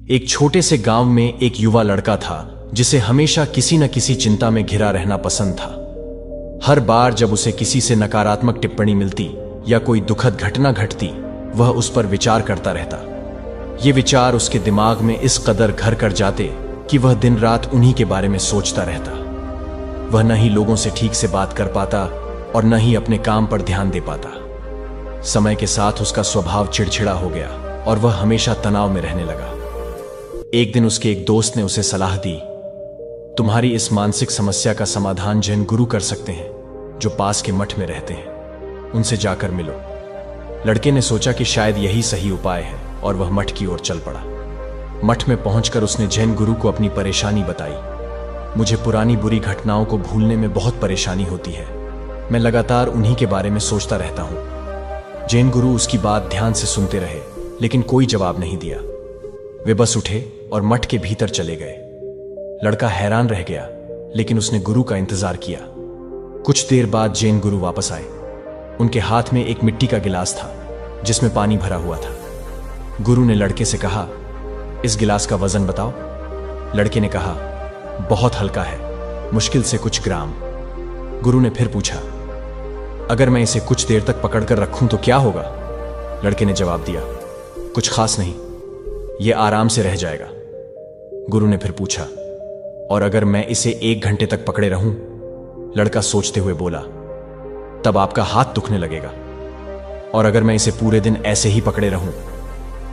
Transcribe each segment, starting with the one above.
एक छोटे से गांव में एक युवा लड़का था जिसे हमेशा किसी न किसी चिंता में घिरा रहना पसंद था। हर बार जब उसे किसी से नकारात्मक टिप्पणी मिलती या कोई दुखद घटना घटती, वह उस पर विचार करता रहता। ये विचार उसके दिमाग में इस कदर घर कर जाते कि वह दिन रात उन्हीं के बारे में सोचता रहता। वह न ही लोगों से ठीक से बात कर पाता और न ही अपने काम पर ध्यान दे पाता। समय के साथ उसका स्वभाव चिड़चिड़ा हो गया और वह हमेशा तनाव में रहने लगा। एक दिन उसके एक दोस्त ने उसे सलाह दी, तुम्हारी इस मानसिक समस्या का समाधान जैन गुरु कर सकते हैं जो पास के मठ में रहते हैं, उनसे जाकर मिलो। लड़के ने सोचा कि शायद यही सही उपाय है और वह मठ की ओर चल पड़ा। मठ में पहुंचकर उसने जैन गुरु को अपनी परेशानी बताई। मुझे पुरानी बुरी घटनाओं को भूलने में बहुत परेशानी होती है, मैं लगातार उन्हीं के बारे में सोचता रहता हूं। जैन गुरु उसकी बात ध्यान से सुनते रहे लेकिन कोई जवाब नहीं दिया। वे बस उठे और मठ के भीतर चले गए। लड़का हैरान रह गया लेकिन उसने गुरु का इंतजार किया। कुछ देर बाद जैन गुरु वापस आए। उनके हाथ में एक मिट्टी का गिलास था जिसमें पानी भरा हुआ था। गुरु ने लड़के से कहा, इस गिलास का वजन बताओ। लड़के ने कहा, बहुत हल्का है, मुश्किल से कुछ ग्राम। गुरु ने फिर पूछा, अगर मैं इसे कुछ देर तक पकड़कर रखूं तो क्या होगा? लड़के ने जवाब दिया, कुछ खास नहीं, यह आराम से रह जाएगा। गुरु ने फिर पूछा, और अगर मैं इसे 1 घंटे तक पकड़े रहूं? लड़का सोचते हुए बोला, तब आपका हाथ दुखने लगेगा। और अगर मैं इसे पूरे दिन ऐसे ही पकड़े रहूं?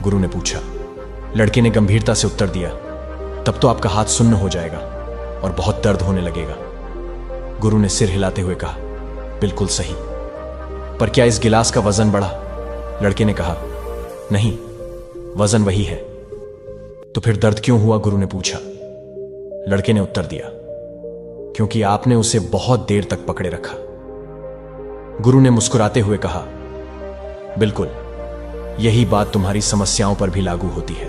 गुरु ने पूछा। लड़के ने गंभीरता से उत्तर दिया, तब तो आपका हाथ सुन्न हो जाएगा और बहुत दर्द होने लगेगा। गुरु ने सिर हिलाते हुए कहा, बिल्कुल सही, पर क्या इस गिलास का वजन बढ़ा? लड़के ने कहा, नहीं, वजन वही है। तो फिर दर्द क्यों हुआ? गुरु ने पूछा। लड़के ने उत्तर दिया, क्योंकि आपने उसे बहुत देर तक पकड़े रखा। गुरु ने मुस्कुराते हुए कहा, बिल्कुल, यही बात तुम्हारी समस्याओं पर भी लागू होती है।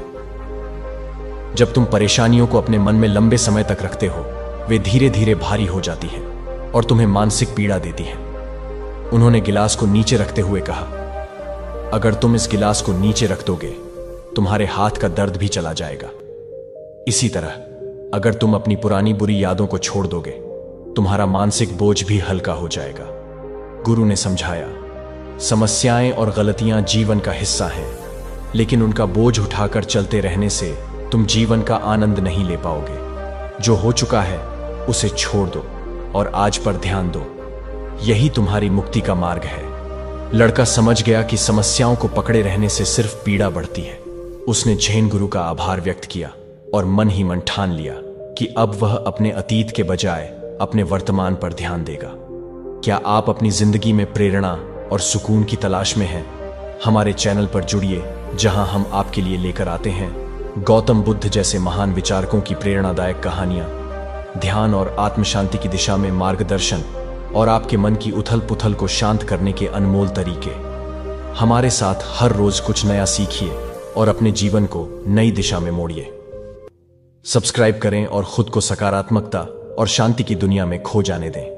जब तुम परेशानियों को अपने मन में लंबे समय तक रखते हो, वे धीरे धीरे भारी हो जाती हैं और तुम्हें मानसिक पीड़ा देती हैं। उन्होंने गिलास को नीचे रखते हुए कहा, अगर तुम इस गिलास को नीचे रख दोगे, तुम्हारे हाथ का दर्द भी चला जाएगा। इसी तरह अगर तुम अपनी पुरानी बुरी यादों को छोड़ दोगे, तुम्हारा मानसिक बोझ भी हल्का हो जाएगा। गुरु ने समझाया, समस्याएं और गलतियां जीवन का हिस्सा हैं, लेकिन उनका बोझ उठाकर चलते रहने से तुम जीवन का आनंद नहीं ले पाओगे। जो हो चुका है उसे छोड़ दो और आज पर ध्यान दो, यही तुम्हारी मुक्ति का मार्ग है। लड़का समझ गया कि समस्याओं को पकड़े रहने से सिर्फ पीड़ा बढ़ती है। उसने जैन गुरु का आभार व्यक्त किया और मन ही मन ठान लिया कि अब वह अपने अतीत के बजाय अपने वर्तमान पर ध्यान देगा। क्या आप अपनी जिंदगी में प्रेरणा और सुकून की तलाश में हैं? हमारे चैनल पर जुड़िए, जहां हम आपके लिए लेकर आते हैं गौतम बुद्ध जैसे महान विचारकों की प्रेरणादायक कहानियां, ध्यान और आत्म शांति की दिशा में मार्गदर्शन और आपके मन की उथल पुथल को शांत करने के अनमोल तरीके। हमारे साथ हर रोज कुछ नया सीखिए और अपने जीवन को नई दिशा में मोड़िए। सब्सक्राइब करें और खुद को सकारात्मकता और शांति की दुनिया में खो जाने दें।